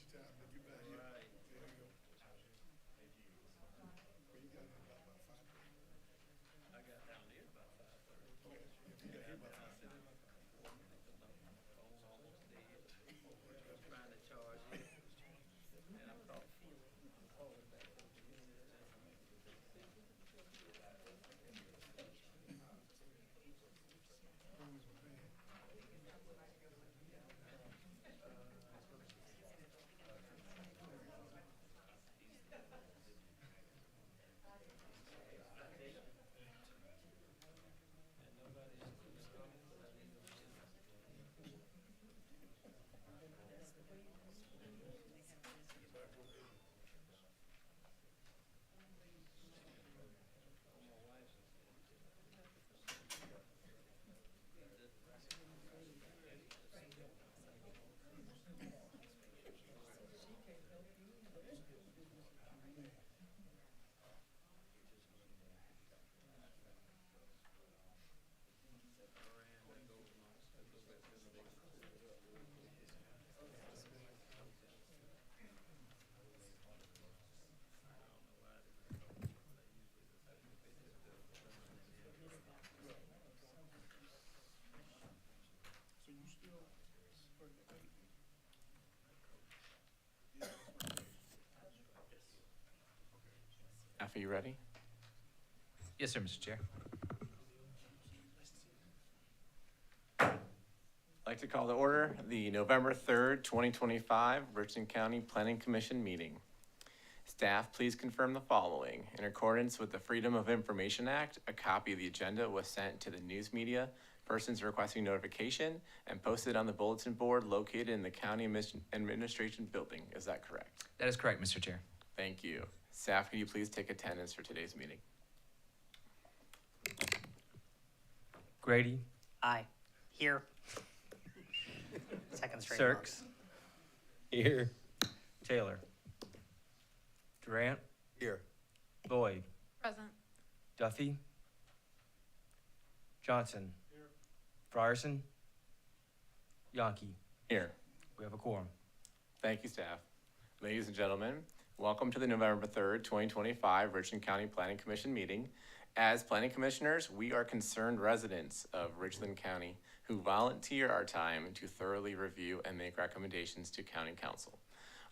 time to get back here. There you go. Well, you got here about 5:30. I got down there about 5:30. Okay, if you got here about 5:30. Phone almost dead. Trying to charge it. And I'm calling back over here. Phones are bad. And nobody's coming, but I didn't know when. Oh, my wife's So you still working at 8? Yeah, that's what it is. Okay. F, are you ready? Yes, sir, Mr. Chair. I'd like to call to order the November 3rd, 2025 Richland County Planning Commission meeting. Staff, please confirm the following. In accordance with the Freedom of Information Act, a copy of the agenda was sent to the news media, persons requesting notification, and posted on the bulletin board located in the County Administration Building. Is that correct? That is correct, Mr. Chair. Thank you. Staff, could you please take attendance for today's meeting? Grady, Aye. Here. Second straight. Sirks. Here. Taylor. Durant, Here. Lloyd, Present. Duffy, Johnson, Frierson, Yankee. Here. We have a quorum. Thank you, staff. Ladies and gentlemen, welcome to the November 3rd, 2025 Richland County Planning Commission meeting. As planning commissioners, we are concerned residents of Richland County who volunteer our time to thoroughly review and make recommendations to County Council.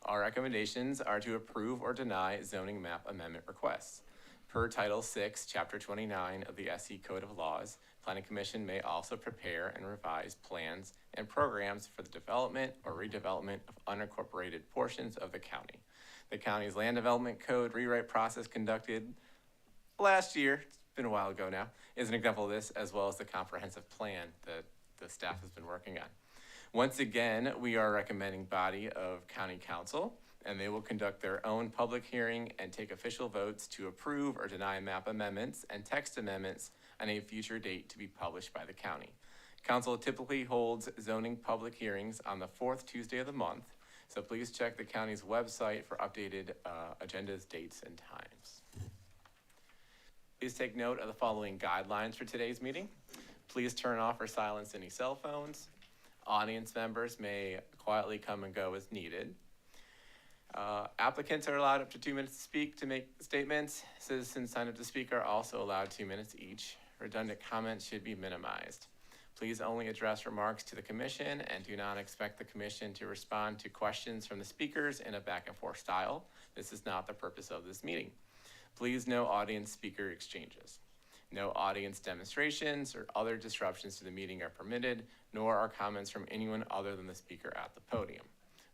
Our recommendations are to approve or deny zoning map amendment requests. Per Title VI, Chapter 29 of the SE Code of Laws, Planning Commission may also prepare and revise plans and programs for the development or redevelopment of unincorporated portions of the county. The county's land development code rewrite process conducted last year, it's been a while ago now, is an example of this, as well as the comprehensive plan that the staff has been working on. Once again, we are recommending body of county council, and they will conduct their own public hearing and take official votes to approve or deny map amendments and text amendments on a future date to be published by the county. Council typically holds zoning public hearings on the fourth Tuesday of the month, so please check the county's website for updated agendas, dates, and times. Please take note of the following guidelines for today's meeting. Please turn off or silence any cell phones. Audience members may quietly come and go as needed. Applicants are allowed up to 2 minutes to speak to make statements. Citizens signed up to speak are also allowed 2 minutes each. Redundant comments should be minimized. Please only address remarks to the commission and do not expect the commission to respond to questions from the speakers in a back and forth style. This is not the purpose of this meeting. Please no audience speaker exchanges. No audience demonstrations or other disruptions to the meeting are permitted, nor are comments from anyone other than the speaker at the podium.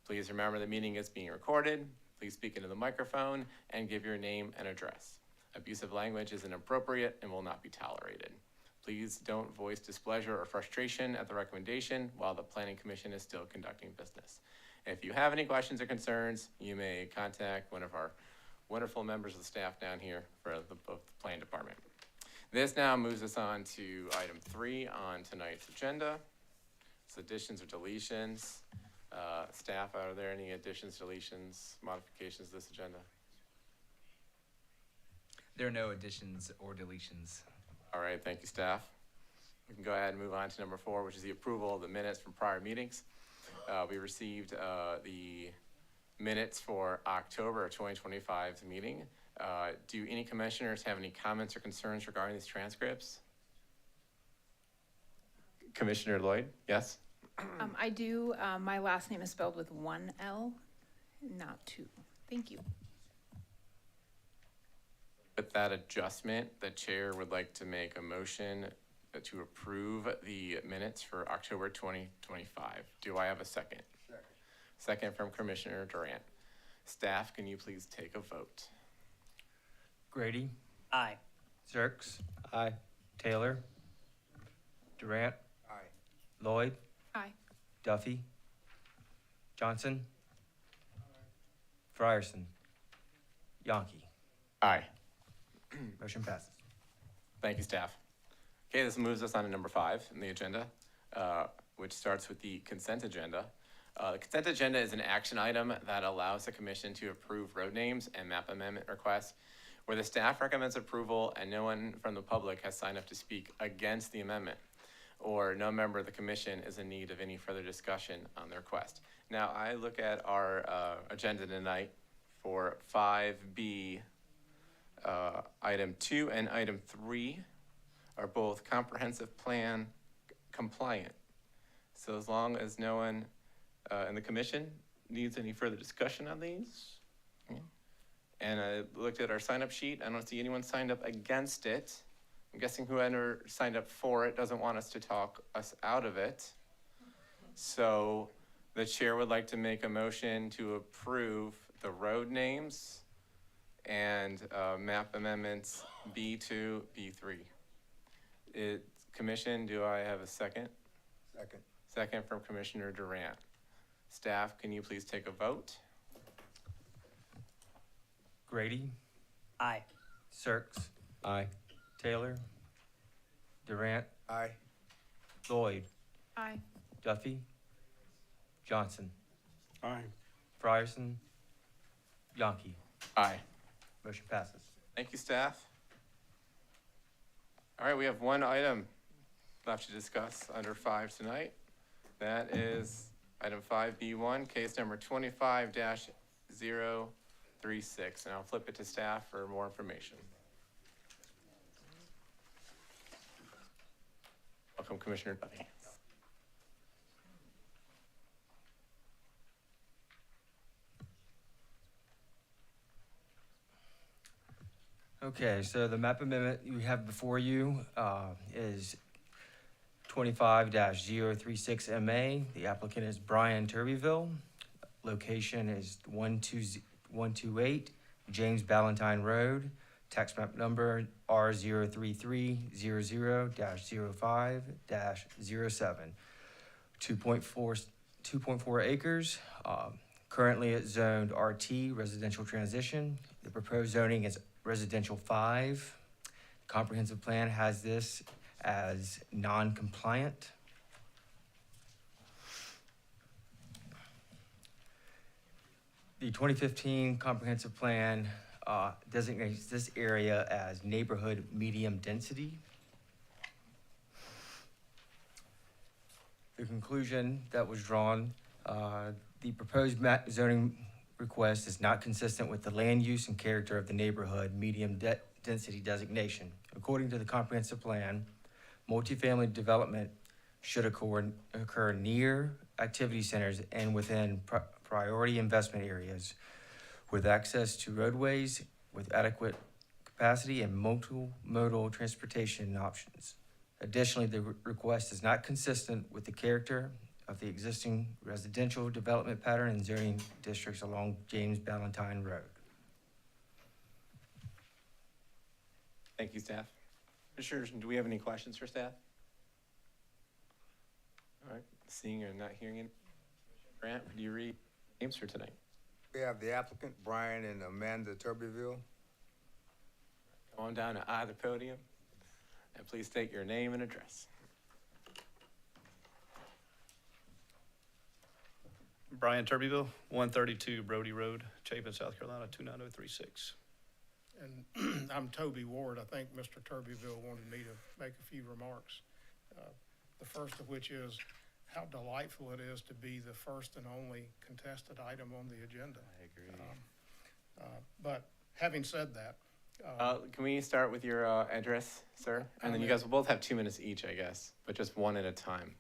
Please remember the meeting is being recorded. Please speak into the microphone and give your name and address. Abusive language is inappropriate and will not be tolerated. Please don't voice displeasure or frustration at the recommendation while the Planning Commission is still conducting business. If you have any questions or concerns, you may contact one of our wonderful members of the staff down here for the Planning Department. This now moves us on to item 3 on tonight's agenda. It's additions or deletions. Staff, are there any additions, deletions, modifications to this agenda? There are no additions or deletions. All right, thank you, staff. We can go ahead and move on to number 4, which is the approval of the minutes from prior meetings. We received the minutes for October 2025's meeting. Do any commissioners have any comments or concerns regarding these transcripts? Commissioner Lloyd, yes? I do. My last name is spelled with one L, not two. Thank you. With that adjustment, the chair would like to make a motion to approve the minutes for October 2025. Do I have a second? Second from Commissioner Durant. Staff, can you please take a vote? Grady, Aye. Zerks. Aye. Taylor. Durant. Aye. Lloyd. Aye. Duffy. Johnson. Frierson. Yonke. Aye. Motion passes. Thank you, staff. Okay, this moves us on to number 5 in the agenda, which starts with the consent agenda. The consent agenda is an action item that allows the commission to approve road names and map amendment requests where the staff recommends approval and no one from the public has signed up to speak against the amendment, or no member of the commission is in need of any further discussion on the request. Now, I look at our agenda tonight for 5B. Item 2 and item 3 are both comprehensive plan compliant. So as long as no one in the commission needs any further discussion on these. And I looked at our sign-up sheet. I don't see anyone signed up against it. I'm guessing whoever signed up for it doesn't want us to talk us out of it. So the chair would like to make a motion to approve the road names and map amendments B2, B3. Commission, do I have a second? Second. Second from Commissioner Durant. Staff, can you please take a vote? Grady, Aye. Zerks. Aye. Taylor. Durant. Aye. Lloyd. Aye. Duffy. Johnson. Aye. Frierson. Yonke. Aye. Motion passes. Thank you, staff. All right, we have one item left to discuss under 5 tonight. That is item 5B1, case number 25-036. And I'll flip it to staff for more information. Welcome, Commissioner Duffy. Okay, so the map amendment you have before you is 25-036 MA. The applicant is Brian Turbyville. Location is 128 James Ballantyne Road. Tax map number R03300-05-07. 2.4 acres. Currently it's zoned RT, residential transition. The proposed zoning is residential 5. Comprehensive plan has this as non-compliant. The 2015 comprehensive plan designates this area as neighborhood medium density. The conclusion that was drawn, the proposed zoning request is not consistent with the land use and character of the neighborhood medium density designation. According to the comprehensive plan, multifamily development should occur near activity centers and within priority investment areas with access to roadways with adequate capacity and multimodal transportation options. Additionally, the request is not consistent with the character of the existing residential development pattern and zoning districts along James Ballantyne Road. Thank you, staff. Commissioners, do we have any questions for staff? All right, seeing or not hearing any. Grant, would you read names for tonight? We have the applicant, Brian and Amanda Turbyville. Come on down to either podium and please state your name and address. Brian Turbyville, 132 Brody Road, Chapin, South Carolina, 29036. And I'm Toby Ward. I think Mr. Turbyville wanted me to make a few remarks. The first of which is, how delightful it is to be the first and only contested item on the agenda. I agree. But having said that, Can we start with your address, sir? And then you I'm guys will both have 2 minutes each, I guess, but just one at a time.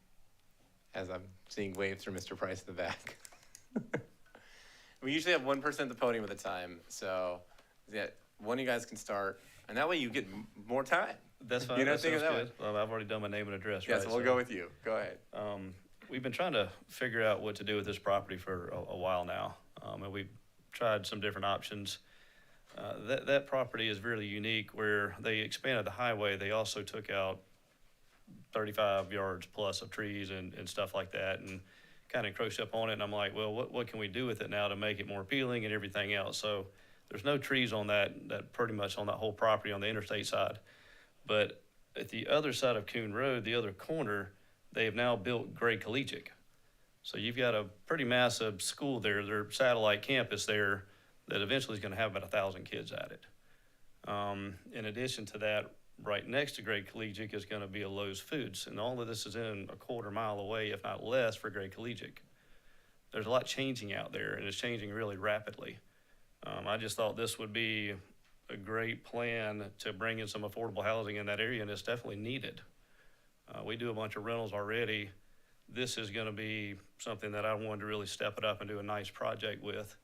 As I'm seeing waves from Mr. Price in the back. We usually have one person at the podium at a time, so yeah, one of you guys can start, and that way you get more time. That's fine. You know, That think of sounds that good. I've already done my name and address, Yes, right? we'll So, go with you. Go ahead. We've been trying to figure out what to do with this property for a while now, and we've tried some different options. That property is really unique where they expanded the highway. They also took out 35 yards plus of trees and stuff like that, and kind of encroached up on it. And I'm like, well, what can we do with it now to make it more appealing and everything else? So there's no trees on that pretty much on that whole property on the interstate side. But at the other side of Coon Road, the other corner, they have now built Gray Collegiate. So you've got a pretty massive school there, their satellite campus there, that eventually is going to have about 1,000 kids at it. In addition to that, right next to Gray Collegiate is going to be a Lowe's Foods, and all of this is in a quarter mile away, if not less, for Gray Collegiate. There's a lot changing out there, and it's changing really rapidly. I just thought this would be a great plan to bring in some affordable housing in that area, and it's definitely needed. We do a bunch of rentals already. This is going to be something that I wanted to really step it up and do a nice project with,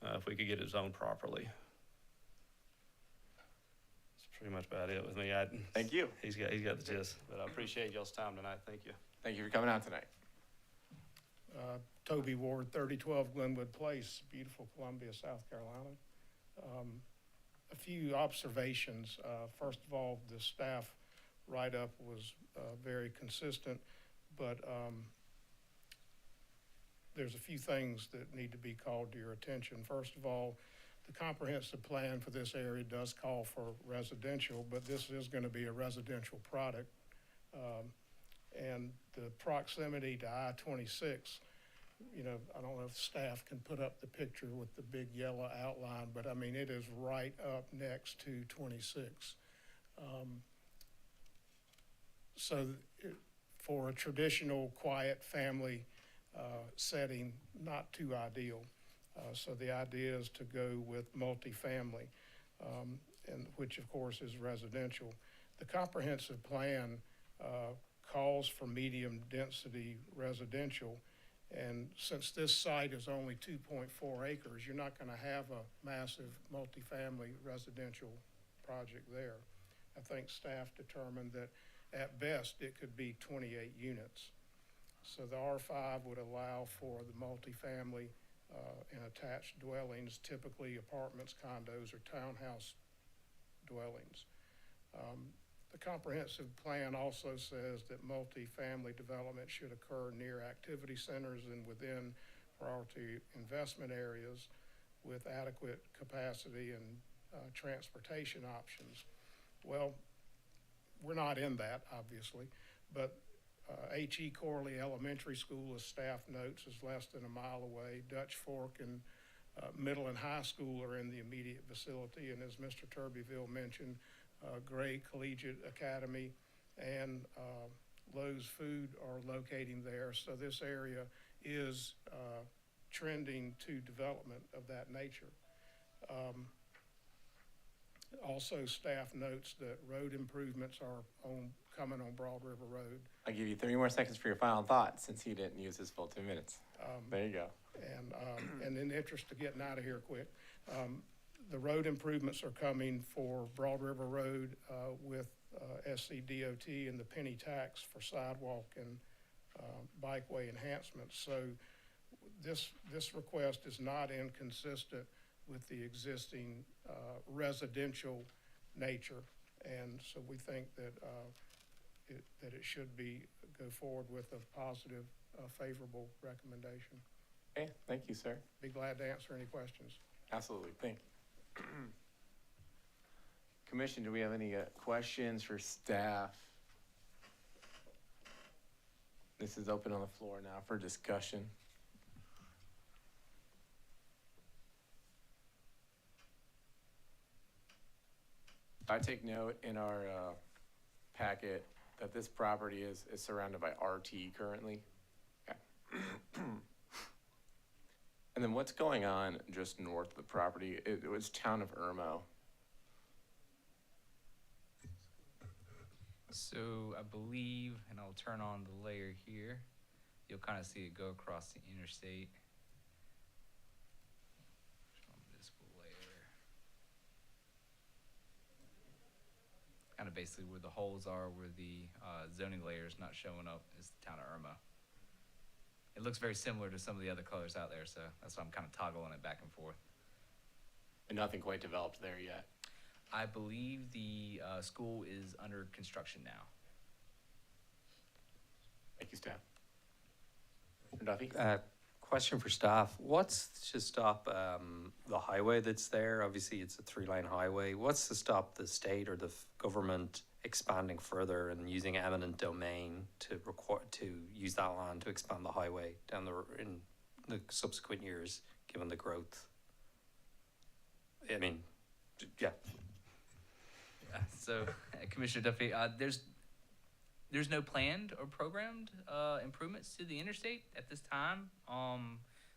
if we could get it zoned properly. That's pretty much about it with me. Thank you. He's got the gist, but I appreciate y'all's time tonight. Thank you. Thank you for coming out tonight. Toby Ward, 3012 Glenwood Place, beautiful Columbia, South Carolina. A few observations. First of all, the staff write-up was very consistent, but there's a few things that need to be called to your attention. First of all, the comprehensive plan for this area does call for residential, but this is going to be a residential product. And the proximity to I-26, you know, I don't know if staff can put up the picture with the big yellow outline, but I mean, it is right up next to 26. So for a traditional quiet family setting, not too ideal. So the idea is to go with multifamily, and which of course is residential. The comprehensive plan calls for medium density residential, and since this site is only 2.4 acres, you're not going to have a massive multifamily residential project there. I think staff determined that at best it could be 28 units. So the R5 would allow for the multifamily and attached dwellings, typically apartments, condos, or townhouse dwellings. The comprehensive plan also says that multifamily development should occur near activity centers and within priority investment areas with adequate capacity and transportation options. Well, we're not in that, obviously, but H.E. Corley Elementary School, as staff notes, is less than a mile away. Dutch Fork and Middle and High School are in the immediate vicinity, and as Mr. Turbyville mentioned, Gray Collegiate Academy and Lowe's Food are locating there. So this area is trending to development of that nature. Also, staff notes that road improvements are coming on Broad River Road. I'll give you 30 more seconds for your final thought since he didn't use his full 2 minutes. There you go. And in the interest of getting out of here quick, the road improvements are coming for Broad River Road with SCDOT and the penny tax for sidewalk and bikeway enhancements. So this request is not inconsistent with the existing residential nature, and so we think that it should go forward with a positive, favorable recommendation. Okay, thank you, sir. Be glad to answer any questions. Absolutely, thank you. Commission, do we have any questions for staff? This is open on the floor now for discussion. I take note in our packet that this property is surrounded by RT currently. And then what's going on just north of the property? It was town of Irmo. So I believe, and I'll turn on the layer here, you'll kind of see it go across the interstate. Turn on municipal layer. Kind of basically where the holes are, where the zoning layer is not showing up, is the town of Irma. It looks very similar to some of the other colors out there, so that's why I'm kind of toggling it back and forth. And nothing quite developed there yet. I believe the school is under construction now. Thank you, staff. Mr. Duffy? Question for staff. What's to stop the highway that's there? Obviously, it's a three-lane highway. What's to stop the state or the government expanding further and using eminent domain to use that land to expand the highway in the subsequent years, given the growth? I mean, yeah. So, Commissioner Duffy, there's no planned or programmed improvements to the interstate at this time,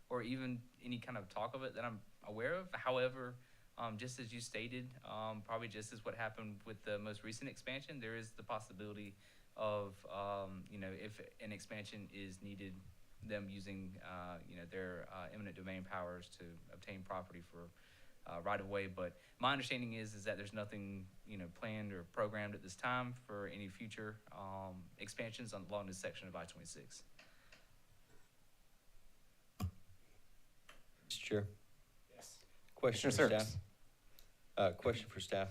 or even any kind of talk of it that I'm aware of. However, just as you stated, probably just as what happened with the most recent expansion, there is the possibility of, if an expansion is needed, them using, their eminent domain powers to obtain property for right of way. But my understanding is that there's nothing, planned or programmed at this time for any future expansions along this section of I-26. Mr. Chair, Yes. question for Commissioner staff. Serks. Question for staff.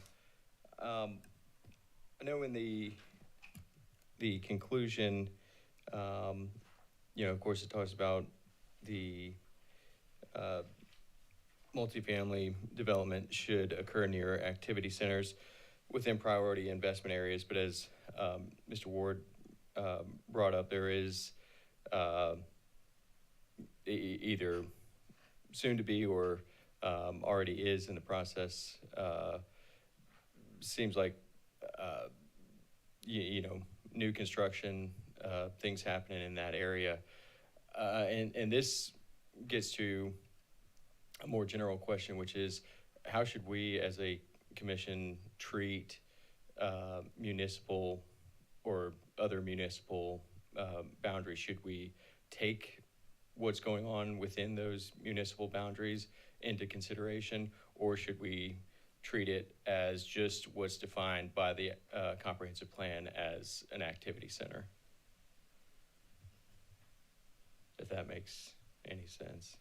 I know in the conclusion, of course, it talks about the multifamily development should occur near activity centers within priority investment areas. But as Mr. Ward brought up, there is either soon to be or already is in the process. Seems like new construction, things happening in that area, and this gets to a more general question, which is how should we as a commission treat municipal or other municipal boundaries? Should we take what's going on within those municipal boundaries into consideration, or should we treat it as just what's defined by the comprehensive plan as an activity center? If that makes any sense.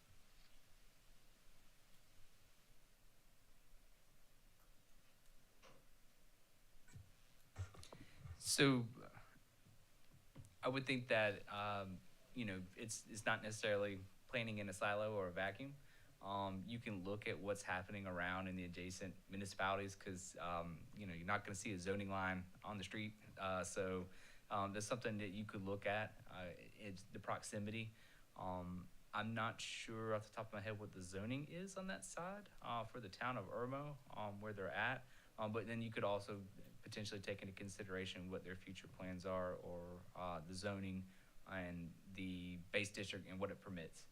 So I would think that, it's not necessarily planning in a silo or a vacuum. You can look at what's happening around in the adjacent municipalities because, you're not going to see a zoning line on the street. So there's something that you could look at. It's the proximity. I'm not sure off the top of my head what the zoning is on that side for the town of Irmo, where they're at. But then you could also potentially take into consideration what their future plans are, or the zoning and the base district and what it permits.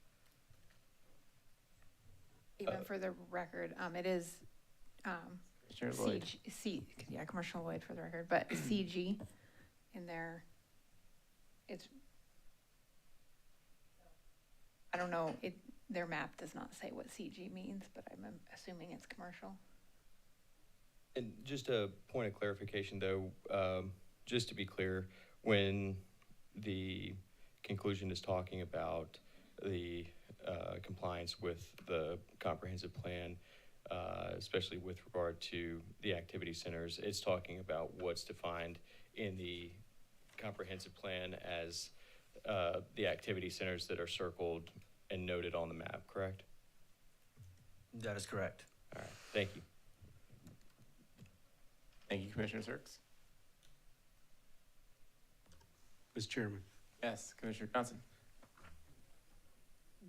Even for the record, it is, Commissioner Lloyd. commercial Lloyd for the record, but CG in there, I don't know, their map does not say what CG means, but I'm assuming it's commercial. And just a point of clarification, though, just to be clear, when the conclusion is talking about the compliance with the comprehensive plan, especially with regard to the activity centers, it's talking about what's defined in the comprehensive plan as the activity centers that are circled and noted on the map, correct? That is correct. All right, thank you. Thank you, Commissioner Serks. Mr. Chairman, Yes, Commissioner Johnson.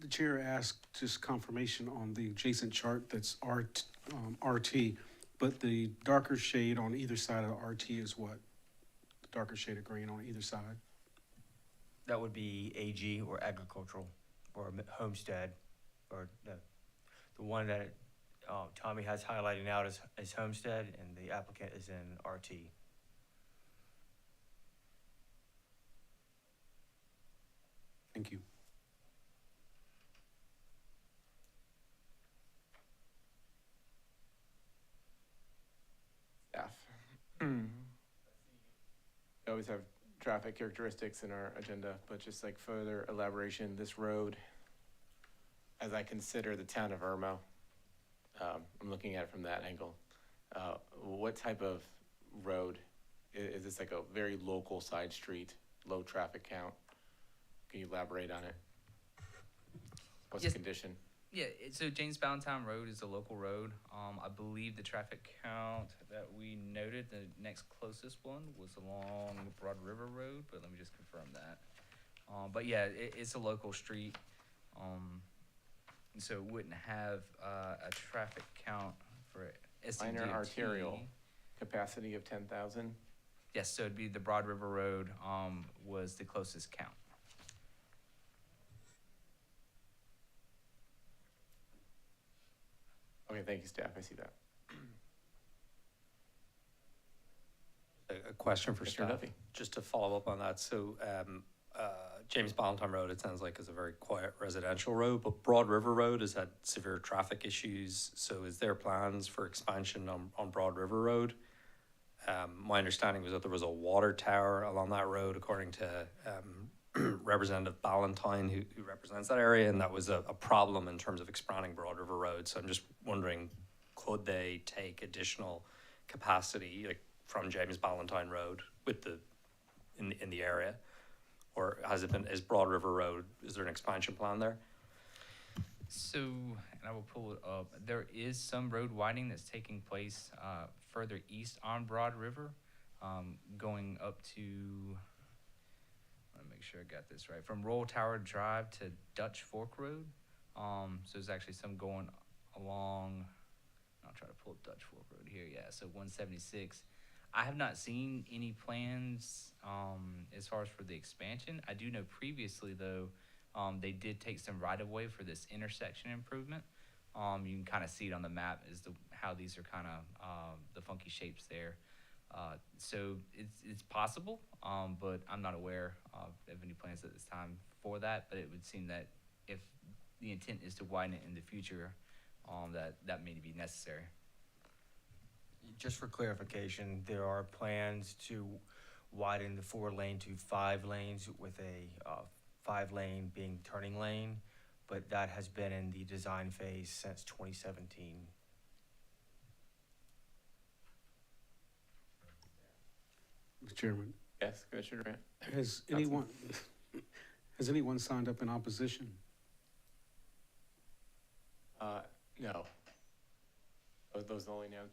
the chair asked just confirmation on the adjacent chart that's RT, but the darker shade on either side of the RT is what? The darker shade of green on either side? That would be AG or agricultural or homestead, or the one that Tommy has highlighted now is homestead, and the applicant is in RT. Thank you. Staff. We always have traffic characteristics in our agenda, but just like further elaboration, this road, as I consider the town of Irmo, I'm looking at it from that angle. What type of road? Is this like a very local side street, low traffic count? Can you elaborate on it? What's the Yes. condition? Yeah, so James Ballantyne Road is a local road. I believe the traffic count that we noted, the next closest one was along Broad River Road, but let me just confirm that. But yeah, it's a local street. And so it wouldn't have a traffic count for SCDOT. Minor arterial, capacity of 10,000. Yes, so it'd be the Broad River Road was the closest count. Okay, thank you, staff. I see that. A question for Mr. staff, Duffy. just to follow up on that. So, James Ballantyne Road, it sounds like is a very quiet residential road, but Broad River Road has had severe traffic issues. So is there plans for expansion on Broad River Road? My understanding was that there was a water tower along that road, according to Representative Ballantyne, who represents that area, and that was a problem in terms of expanding Broad River Road. So I'm just wondering, could they take additional capacity, like from James Ballantyne Road with in the area? Or is Broad River Road, is there an expansion plan there? So, and I will pull it up, there is some road widening that's taking place further east on Broad River, going up to, I want to make sure I got this right, from Royal Tower Drive to Dutch Fork Road. So there's actually some going along, I'll try to pull up Dutch Fork Road here, yeah, so 176. I have not seen any plans as far as for the expansion. I do know previously, though, they did take some right-of-way for this intersection improvement. You can kind of see it on the map as how these are kind of the funky shapes there. So it's possible, but I'm not aware of any plans at this time for that. But it would seem that if the intent is to widen it in the future, that may be necessary. Just for clarification, there are plans to widen the 4-lane to 5 lanes with a 5-lane being turning lane, but that has been in the design phase since 2017. Mr. Chairman, Yes, Commissioner Durant. has anyone signed up in opposition? No. Those are the only names.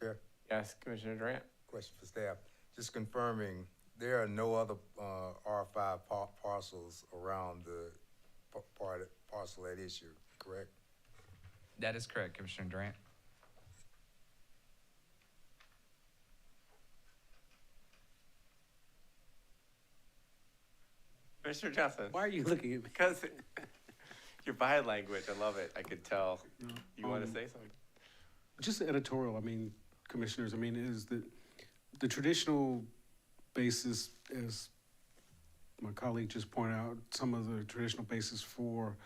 Chair, Yes, Commissioner Durant. question for staff. Just confirming, there are no other R5 parcels around the parcel at issue, correct? That is correct, Commissioner Durant. Commissioner Johnson. Why are you looking at me? Because your body language, I love it. I could tell. No, You want to say something? Just editorial, I mean, commissioners, I mean, is that the traditional basis, as my colleague just pointed out, some of the traditional basis for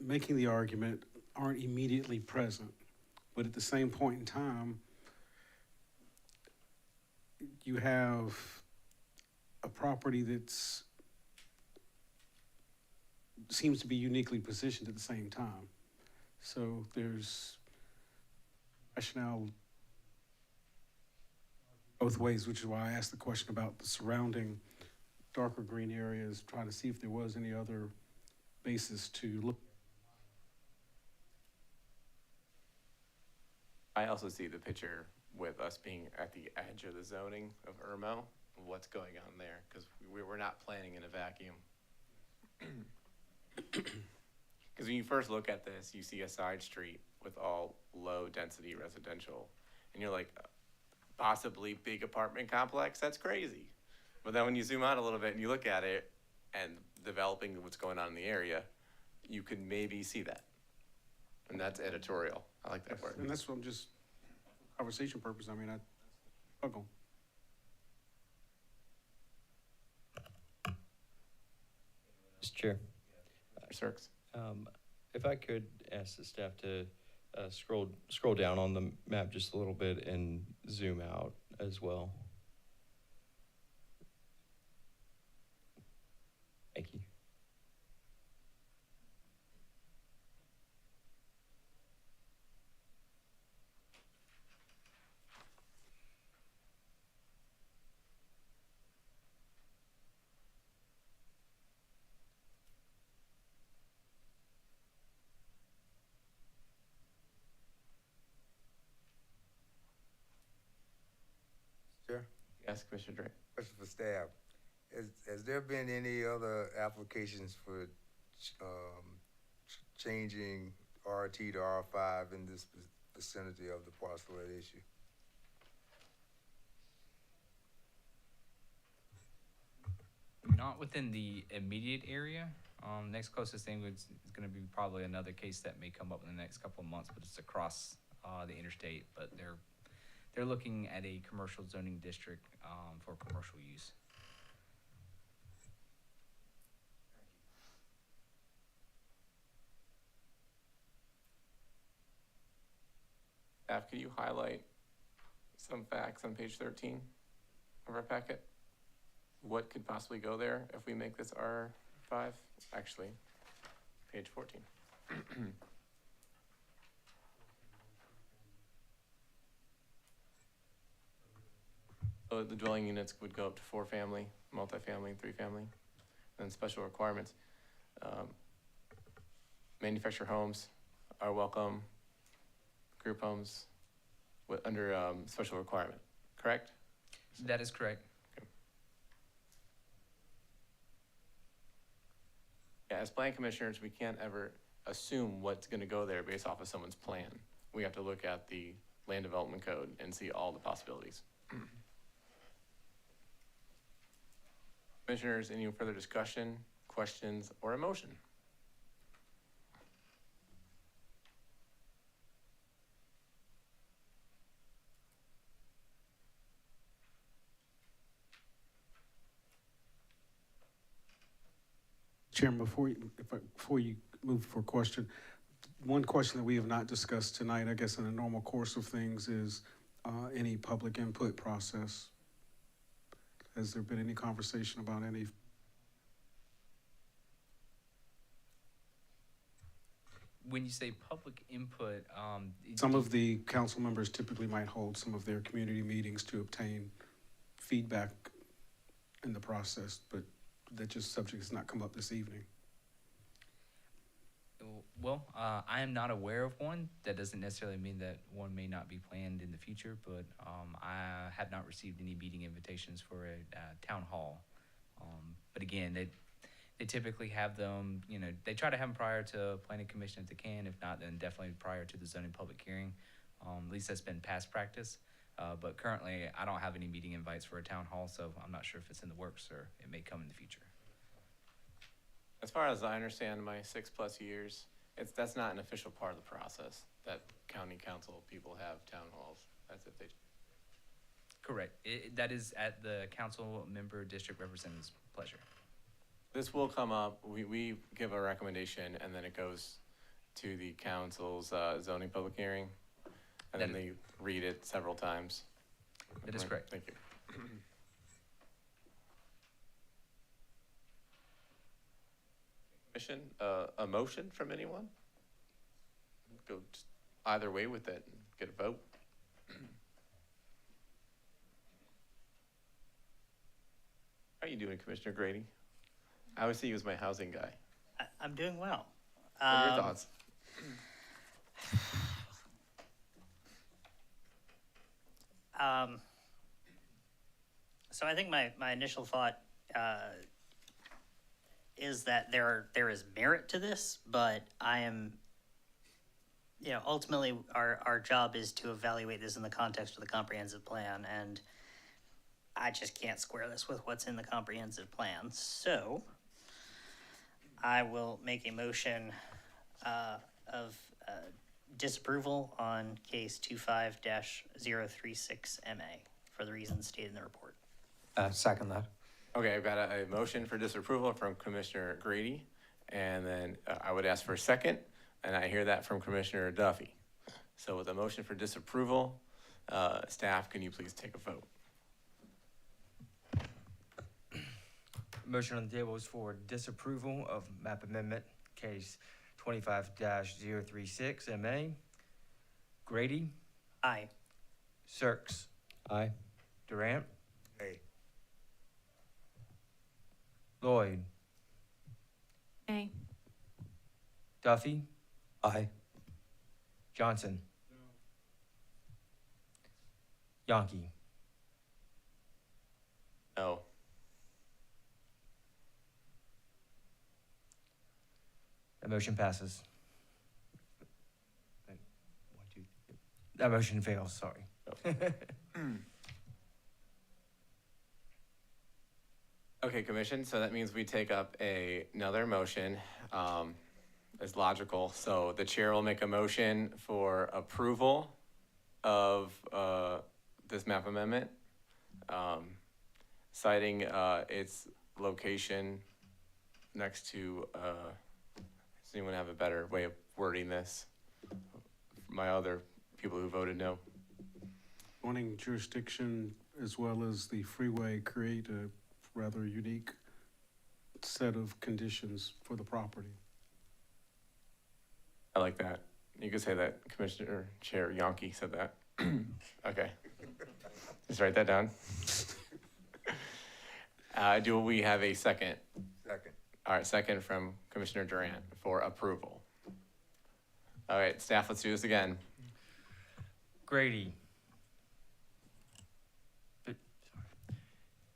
making the argument aren't immediately present. But at the same point in time, you have a property that's seems to be uniquely positioned at the same time. So there's rationale both ways, which is why I asked the question about the surrounding darker green areas, trying to see if there was any other basis to look. I also see the picture with us being at the edge of the zoning of Irmo, what's going on there, because we're not planning in a vacuum. Because when you first look at this, you see a side street with all low-density residential, and you're like, possibly big apartment complex, that's crazy. But then when you zoom out a little bit and you look at it and developing what's going on in the area, you could maybe see that. And that's editorial. I like that word. And that's what I'm just, conversation purpose, I mean, I'll go. Mr. Chair, Mr. Sirks? if I could ask the staff to scroll down on the map just a little bit and zoom out as well. Thank you. Chair, Yes, Commissioner Drake? question for staff. Has there been any other applications for, changing RT to R5 in this vicinity of the parcel at issue? Not within the immediate area. Next closest thing is gonna be probably another case that may come up in the next couple of months, but it's across, the interstate, but they're looking at a commercial zoning district, for commercial use. Staff, could you highlight some facts on page 13 of our packet? What could possibly go there if we make this R5? Actually, page 14. So the dwelling units would go up to 4-family, multifamily, 3-family, and special requirements. Manufactured homes are welcome, group homes under special requirement, correct? That is correct. Yeah, as plan commissioners, we can't ever assume what's gonna go there based off of someone's plan. We have to look at the land development code and see all the possibilities. Commissioners, any further discussion, questions, or a motion? Chairman, before you move for a question, one question that we have not discussed tonight, I guess in the normal course of things, is any public input process. Has there been any conversation about any? When you say public input, Some of the council members typically might hold some of their community meetings to obtain feedback in the process, but that just subject has not come up this evening. Well, I am not aware of one. That doesn't necessarily mean that one may not be planned in the future, but I have not received any meeting invitations for a town hall. But again, they typically have them, they try to have them prior to planning commission if they can. If not, then definitely prior to the zoning public hearing. At least that's been past practice. But currently, I don't have any meeting invites for a town hall, so I'm not sure if it's in the works or it may come in the future. As far as I understand, my 6+ years, that's not an official part of the process, that county council people have town halls. That's if they. Correct. That is at the council member district representative's pleasure. This will come up, we give a recommendation, and then it goes to the council's zoning public hearing, and then they read it several times. That is correct. Thank you. Commission, a motion from anyone? Go just either way with it and get a vote. How are you doing, Commissioner Grady? I always see you as my housing guy. I'm doing well. What are your thoughts? So I think my initial thought is that there is merit to this, but I am, ultimately our job is to evaluate this in the context of the comprehensive plan, and I just can't square this with what's in the comprehensive plan. So I will make a motion of disapproval on case 25-036MA for the reasons stated in the report. Second that. Okay, I've got a motion for disapproval from Commissioner Grady, and then I would ask for a second, and I hear that from Commissioner Duffy. So with a motion for disapproval, staff, can you please take a vote? Motion on the table is for disapproval of map amendment case 25-036 MA. Grady, Aye. Cirques, Aye. Durant, Hey, Lloyd, Nay. Duffy, Aye. Johnson. Yankee. No. That motion passes. That motion fails, sorry. Okay, Commission, so that means we take up another motion, as logical. So the chair will make a motion for approval of, this map amendment, citing, its location next to, does anyone have a better way of wording this? My other people who voted no. Wanting jurisdiction as well as the freeway create a rather unique set of conditions for the property. I like that. You could say that Commissioner Chair Yonke said that. Okay. Just write that down. Do we have a second? second. All right, second from Commissioner Durant for approval. All right, staff, let's do this again. Grady.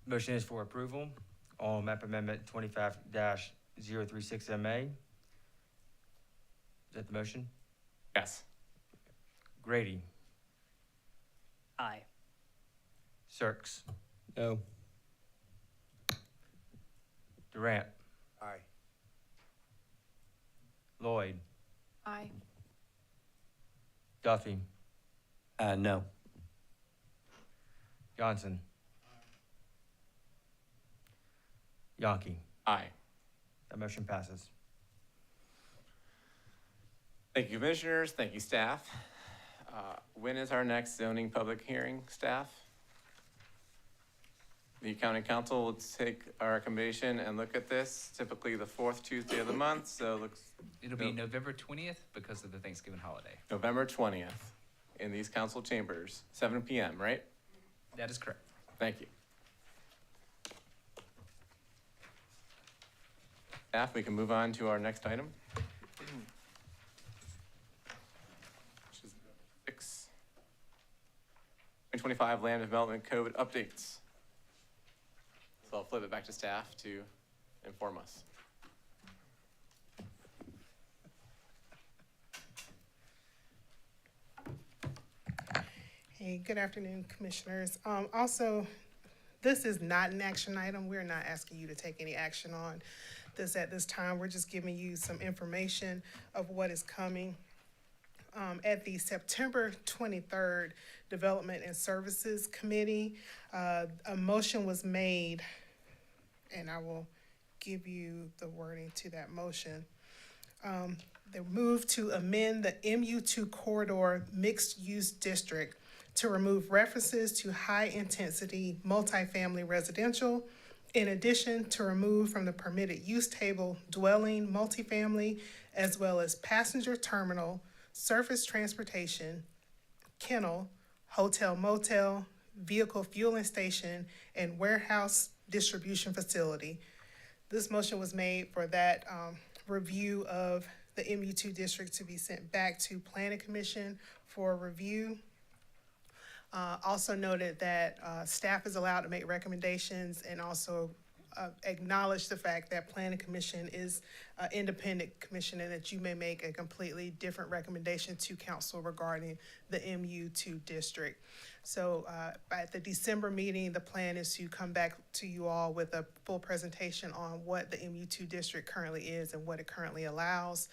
Motion is for approval on map amendment 25-036 MA. Is that the motion? Yes. Grady, Aye. Cirques, No. Durant, Aye. Lloyd, Aye. Duffy, No. Johnson. Yankee. Aye. That motion passes. Thank you, commissioners. Thank you, staff. When is our next zoning public hearing, staff? The county council will take our recommendation and look at this, typically the fourth Tuesday of the month, so it looks It'll be November 20th because of the Thanksgiving holiday. November 20th in these council chambers, 7 PM, right? That is correct. Thank you. Staff, we can move on to our next item. Which is 6. 2025 Land Development Code updates. So I'll flip it back to staff to inform us. Hey, good afternoon, Commissioners. Also, this is not an action item. We're not asking you to take any action on this at this time. We're just giving you some information of what is coming. At the September 23rd Development and Services Committee, a motion was made, and I will give you the wording to that motion. They moved to amend the MU2 corridor mixed-use district to remove references to high-intensity multifamily residential, in addition to remove from the permitted use table dwelling multifamily, as well as passenger terminal, surface transportation, kennel, hotel motel, vehicle fueling station, and warehouse distribution facility. This motion was made for that review of the MU2 district to be sent back to Planning Commission for review. Also noted that staff is allowed to make recommendations and also acknowledge the fact that Planning Commission is an independent commission and that you may make a completely different recommendation to council regarding the MU2 district. So at the December meeting, the plan is to come back to you all with a full presentation on what the MU2 district currently is and what it currently allows.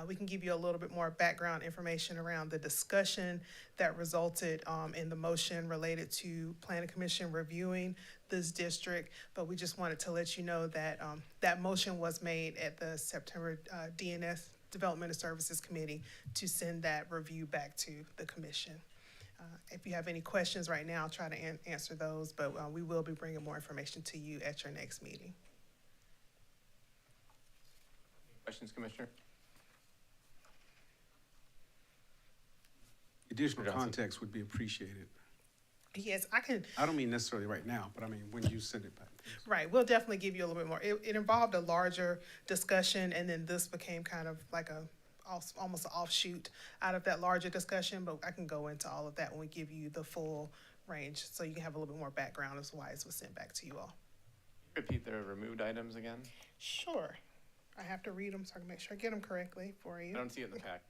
We can give you a little bit more background information around the discussion that resulted in the motion related to Planning Commission reviewing this district, but we just wanted to let you know that that motion was made at the September DNS Development and Services Committee to send that review back to the commission. If you have any questions right now, I'll try to answer those, but we will be bringing more information to you at your next meeting. Questions, Commissioner? Additional Johnson. context would be appreciated. Yes, I can. I don't mean necessarily right now, but I mean when you send it back. Right, we'll definitely give you a little bit more. It involved a larger discussion, and then this became kind of like almost an offshoot out of that larger discussion, but I can go into all of that when we give you the full range, so you can have a little bit more background as to why it was sent back to you all. Repeat the removed items again? Sure. I have to read them so I can make sure I get them correctly for you. I don't see it in the pack.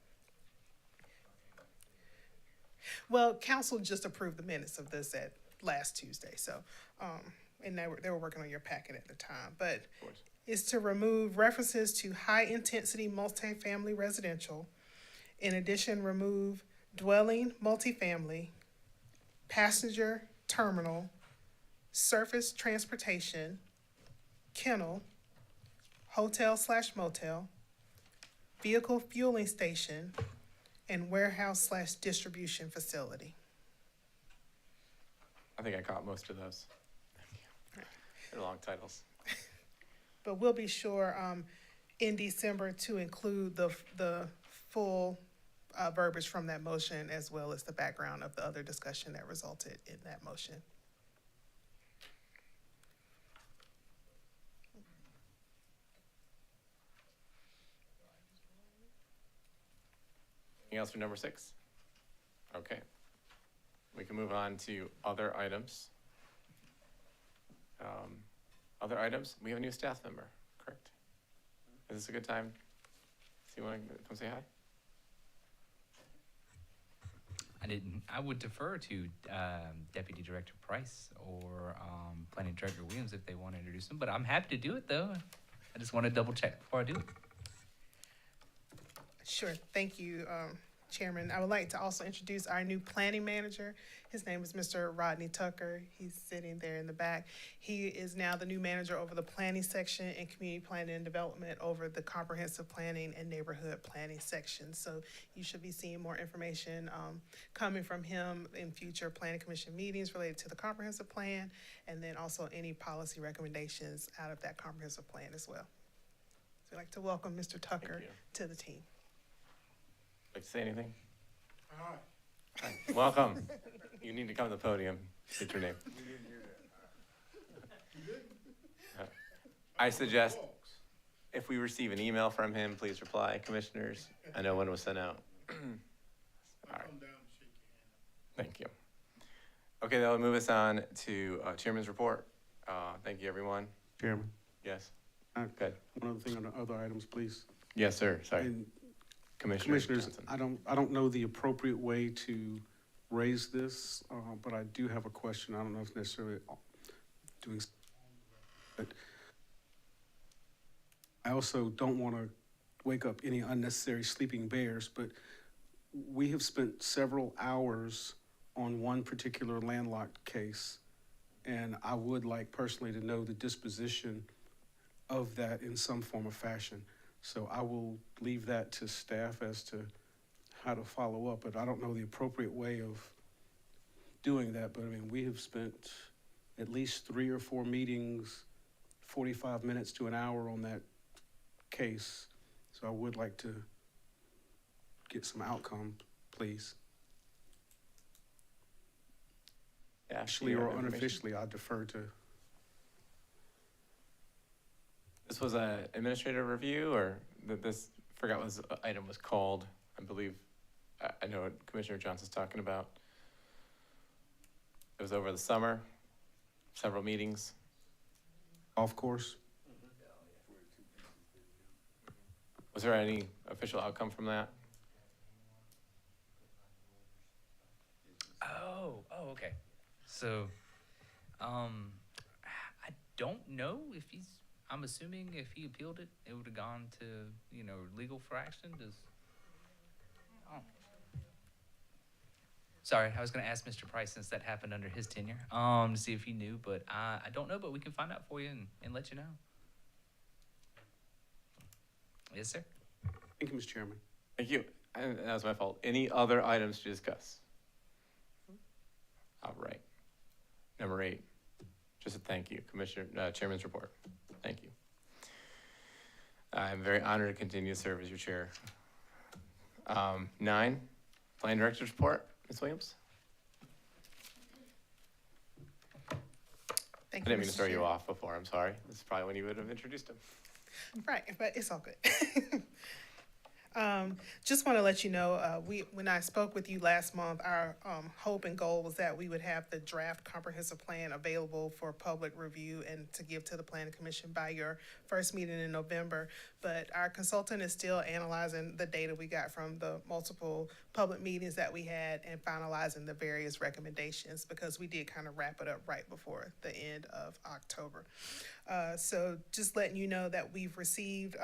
Well, council just approved the minutes of this at last Tuesday, so, and they were working on your packet at the time, but Of course. is to remove references to high-intensity multifamily residential. In addition, remove dwelling multifamily, passenger terminal, surface transportation, kennel, hotel/motel, vehicle fueling station, and warehouse/distribution facility. I think I caught most of those. They're long titles. But we'll be sure in December to include the full verbiage from that motion, as well as the background of the other discussion that resulted in that motion. Anything else for number 6? Okay. We can move on to other items. Other items, we have a new staff member, correct? Is this a good time? Do you want to come say hi? I would defer to Deputy Director Price or Planning Director Williams if they want to introduce them, but I'm happy to do it though. I just want to double check before I do it. Sure, thank you, Chairman. I would like to also introduce our new planning manager. His name is Mr. Rodney Tucker. He's sitting there in the back. He is now the new manager over the planning section and community planning and development over the comprehensive planning and neighborhood planning section. So you should be seeing more information coming from him in future planning commission meetings related to the comprehensive plan, and then also any policy recommendations out of that comprehensive plan as well. So I'd like to welcome Mr. Tucker you. to the team. Like to say anything? Hi. Welcome. You need to come to the podium. State your name. I suggest if we receive an email from him, please reply, commissioners. I know when it was sent out. All right. Thank you. Okay, that will move us on to Chairman's report. Thank you, everyone. Chairman, Yes. okay. One other thing on the other items, please. Yes, sir. Sorry. And Commissioners Commissioners, Johnson. I don't know the appropriate way to raise this, but I do have a question. I don't know if necessarily doing, but I also don't want to wake up any unnecessary sleeping bears, but we have spent several hours on one particular landlocked case, and I would like personally to know the disposition of that in some form or fashion. So I will leave that to staff as to how to follow up, but I don't know the appropriate way of doing that. But I mean, we have spent at least 3 or 4 meetings, 45 minutes to an hour on that case. So I would like to get some outcome, please. Yeah, Officially you or have information? unofficially, I defer to. This was an administrative review, or this, forgot what the item was called, I believe. I know what Commissioner Johnson's talking about. It was over the summer, several meetings. golf course. Was there any official outcome from that? Oh, okay. So, I don't know if I'm assuming if he appealed it, it would have gone to, legal for action. Oh. Sorry, I was gonna ask Mr. Price since that happened under his tenure, to see if he knew, but I don't know, but we can find out for you and let you know. Yes, sir. Thank you, Mr. Chairman. Thank you. And that was my fault. Any other items to discuss? All right. Number 8, just a thank you, Chairman's report. Thank you. I'm very honored to continue to serve as your chair. 9, Plan Director's report, Ms. Williams. Thank I you, didn't mean to Mr. throw you Chair. off before, I'm sorry. This is probably when you would have introduced him. Right, but it's all good. Just want to let you know, when I spoke with you last month, our hope and goal was that we would have the draft comprehensive plan available for public review and to give to the Planning Commission by your first meeting in November. But our consultant is still analyzing the data we got from the multiple public meetings that we had and finalizing the various recommendations, because we did kind of wrap it up right before the end of October. So just letting you know that we've received,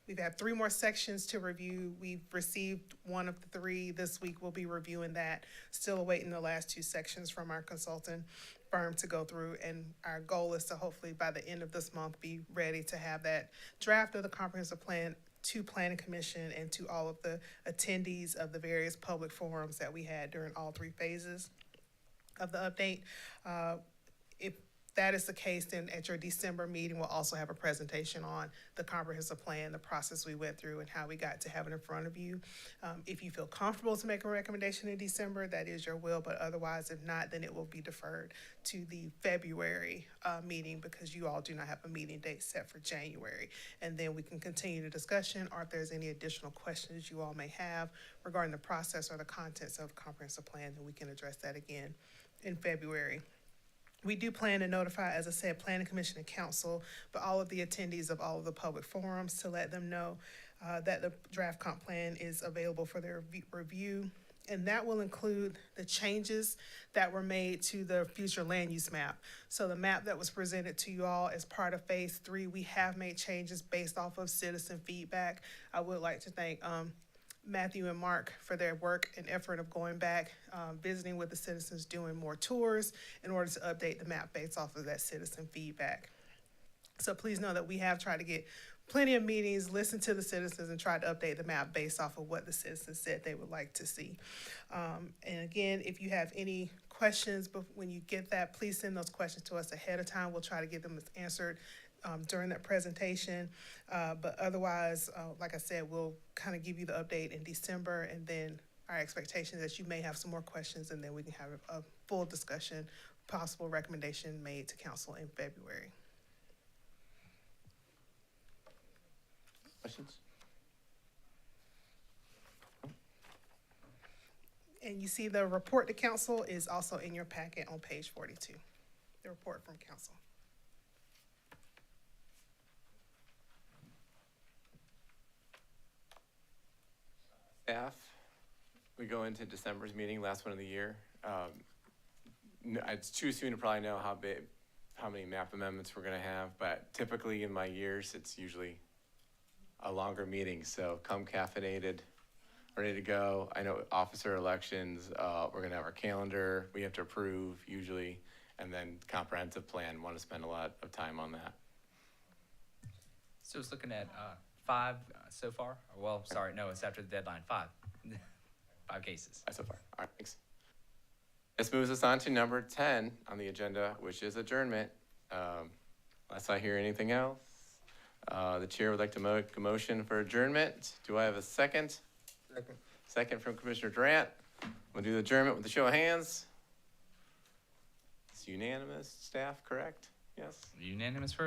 we've had 3 more sections to review. We've received 1 of the 3. This week we'll be reviewing that. Still awaiting the last 2 sections from our consultant firm to go through. And our goal is to hopefully by the end of this month be ready to have that draft of the comprehensive plan to Planning Commission and to all of the attendees of the various public forums that we had during all 3 phases of the update. If that is the case, then at your December meeting, we'll also have a presentation on the comprehensive plan, the process we went through, and how we got to have it in front of you. If you feel comfortable to make a recommendation in December, that is your will, but otherwise, if not, then it will be deferred to the February meeting, because you all do not have a meeting date set for January. And then we can continue the discussion, or if there's any additional questions you all may have regarding the process or the contents of the comprehensive plan, then we can address that again in February. We do plan to notify, as I said, Planning Commission and Council, but all of the attendees of all of the public forums to let them know that the draft comp plan is available for their review. And that will include the changes that were made to the future land use map. So the map that was presented to you all as part of Phase 3, we have made changes based off of citizen feedback. I would like to thank Matthew and Mark for their work and effort of going back, visiting with the citizens, doing more tours in order to update the map based off of that citizen feedback. So please know that we have tried to get plenty of meetings, listen to the citizens, and try to update the map based off of what the citizens said they would like to see. And again, if you have any questions, but when you get that, please send those questions to us ahead of time. We'll try to get them answered during that presentation. But otherwise, like I said, we'll kind of give you the update in December, and then our expectation is that you may have some more questions, and then we can have a full discussion, possible recommendation made to council in February. Questions? And you see the report to council is also in your packet on page 42, the report from council. Staff, we go into December's meeting, last one of the year. It's too soon to probably know how many map amendments we're gonna have, but typically in my years, it's usually a longer meeting, so come caffeinated, ready to go. I know officer elections, we're gonna have our calendar, we have to approve usually, and then comprehensive plan, want to spend a lot of time on that. So it's looking at 5 so far. Well, sorry, no, it's after the deadline. 5. 5 cases. So far. All right, thanks. This moves us on to number 10 on the agenda, which is adjournment. Unless I hear anything else, the chair would like to make a motion for adjournment. Do I have a second? Second. Second from Commissioner Durant. We'll do the adjournment with a show of hands. It's unanimous, staff, correct? Yes? Unanimous for adjournment.